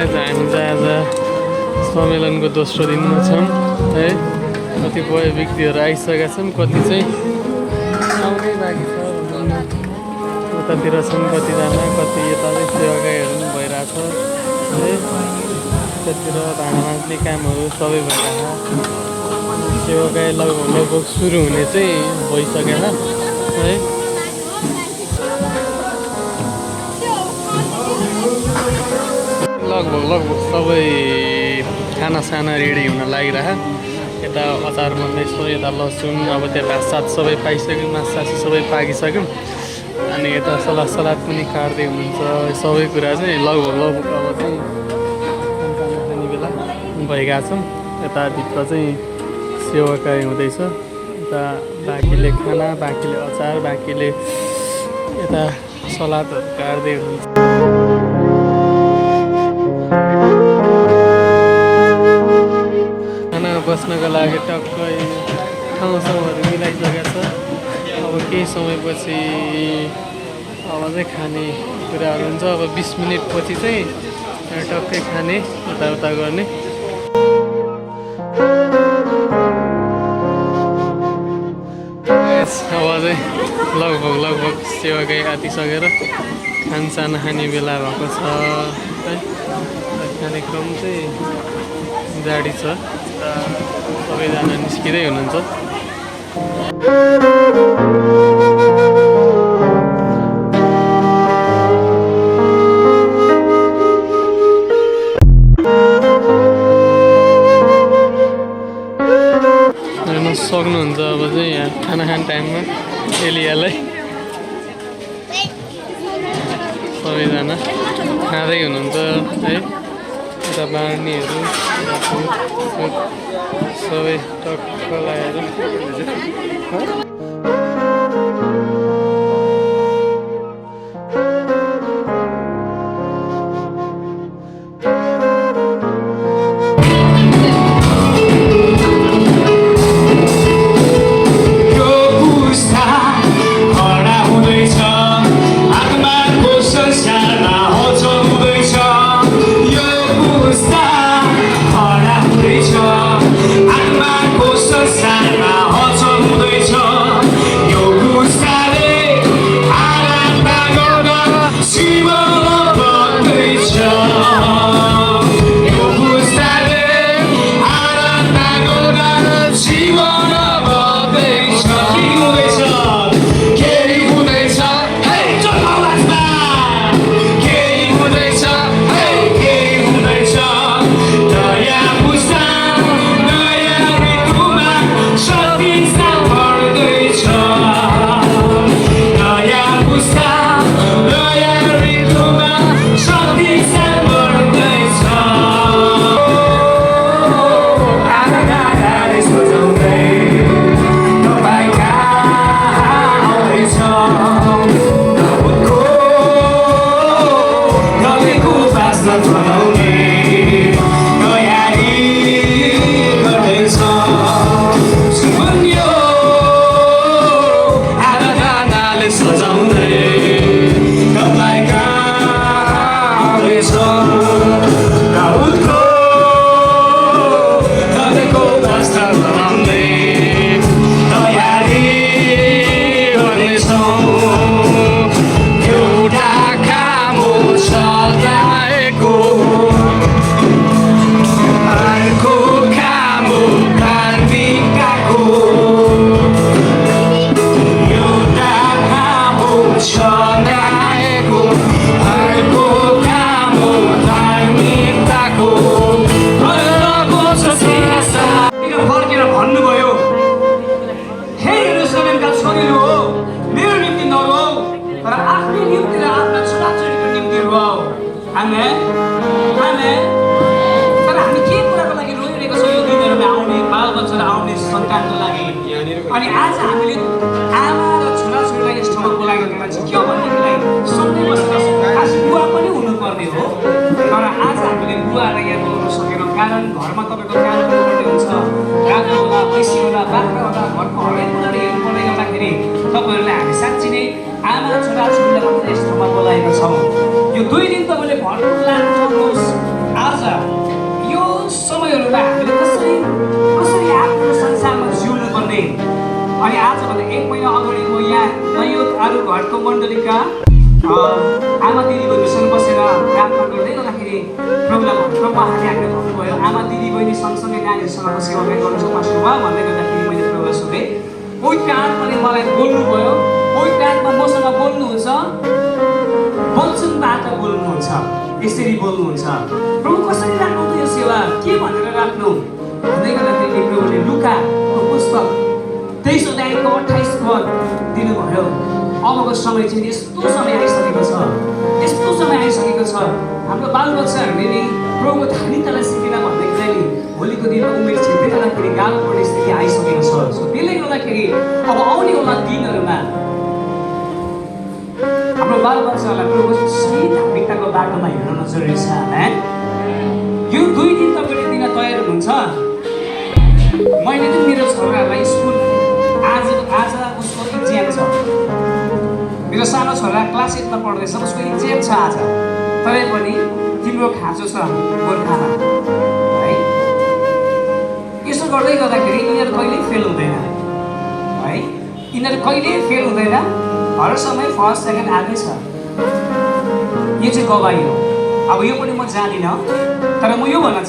Guys हामी चाहिँ आज सम्मेलनको दोस्रो दिनमा छौँ है। कतिपय व्यक्तिहरू आइसकेका छन्, कति चाहिँ आउनै बाँकी छ। उतातिर छन् कतिजना, कति यता चाहिँ सेवाकाईहरू पनि भइरहेछ है। त्यतिर भाँडा माझ्ने कामहरू सबै भइरहेछ। सेवाकाई लगभग सुरु हुने चाहिँ भइसकेन है। लगभग सबै खानासाना रेडी हुन लागिरह। यता अचार बन्दैछ, यता लसुन, अब त्यो भातसात सबै पाइसक्यो, मासु सबै पाकिसक्यो। अनि यता सलाद पनि काट्दै हुनुहुन्छ। सबै कुरा चाहिँ लगभग अब चाहिँ खाना खाने बेला भइरहेको छौँ। यता भित्र चाहिँ सेवाकाई हुँदैछ। यता बाँकीले खाना, बाँकीले अचार, बाँकीले यता सलादहरू काट्दै हुनुहुन्छ। बस्नको लागि टक्कै ठाउँहरू मिलाइसकेको छ। अब केही समयपछि अब चाहिँ खाने कुराहरू हुन्छ। अब 20 मिनटपछि चाहिँ टक्कै खाने यताउता गर्ने। अब चाहिँ लगभग सेवाकाई आतिसकेर खानसाना खाने बेला भएको छ है। खाने क्रम चाहिँ जारी छ। सबैजना निस्किँदै हुनुहुन्छ। हेर्न सक्नुहुन्छ अब चाहिँ यहाँ खाना खाने टाइममा एलियालाई सबैजना खाँदै हुनुहुन्छ है। यता बाँड्नेहरू सबै टक्क लगाएर अनि आज हामीले आमा र छोराछोरीलाई यस ठाउँमा बोलाएको कुरा चाहिँ के हो भन्देखिलाई सबै बसेर खास बुवा पनि हुनुपर्ने हो। तर आज हामीले बुवालाई यहाँ बोलाउन सकेनौँ कारण घरमा तपाईँको काम गर्नुपर्ने हुन्छ। गाई होला, भैँसी होला, बाख्रा होला, घरको हरेक कुराहरू हेर्नुपर्ने गर्दाखेरि तपाईँहरूलाई हामी साँच्ची नै आमा छोराछोरीलाई मात्रै यस ठाउँमा बोलाएका छौँ। यो 2 दिन तपाईँले भरपूर लानु सक्नुहोस्। उहाँले हामीले भन्नुभयो आमा दिदी बहिनी सँगसँगै नानीहरूसँगको सेवा पनि गर्नु सक्नुभयो भन्दै गर्दाखेरि मैले प्रभुलाई सोधेँ कोही कान पनि मलाई बोल्नुभयो कोही कानमा मसँग बोल्नुहुन्छ वचनबाट बोल्नुहुन्छ यसरी बोल्नुहुन्छ प्रभु कसरी राख्नुहुन्छ यो सेवा के भनेर राख्नु भन्दै गर्दाखेरि प्रभुले लुकाको पुस्तक 23 अध्यायको 28 पद दिनुभयो अबको समय चाहिँ यस्तो समय आइसकेको छ यस्तो समय आइसकेको छ हाम्रो बालबच्चाहरूले नि प्रभुको धार्मिकतालाई सिकेन भन्दाखेरि नि भोलिको दिनमा उमेर छिर्दै जाँदाखेरि गाह्रो पर्ने स्थिति आइसकेको छ सो त्यसले गर्दाखेरि अब आउनेवाला दिनहरूमा हाम्रो बालबच्चाहरूलाई प्रभुको सही धार्मिकताको बाटोमा हिँड्न जरुरी छ यो 2 दिन तपाईँले दिन तयार हुनुहुन्छ मैले चाहिँ मेरो छोरालाई स्कुल आज उसको इक्जाम छ मेरो सानो छोरा क्लास 8 मा पढ्दैछ उसको इक्जाम छ आज तरै पनि तिम्रो खाँचो छ गोर्खामा है यसो गर्दै गर्दाखेरि यिनीहरू कहिल्यै फेल हुँदैन है यिनीहरू कहिल्यै फेल हुँदैन हर समय फर्स्ट सेकेन्ड आएकै छ यो चाहिँ गवाही हो अब यो पनि म जान्दिनँ तर म यो भन्न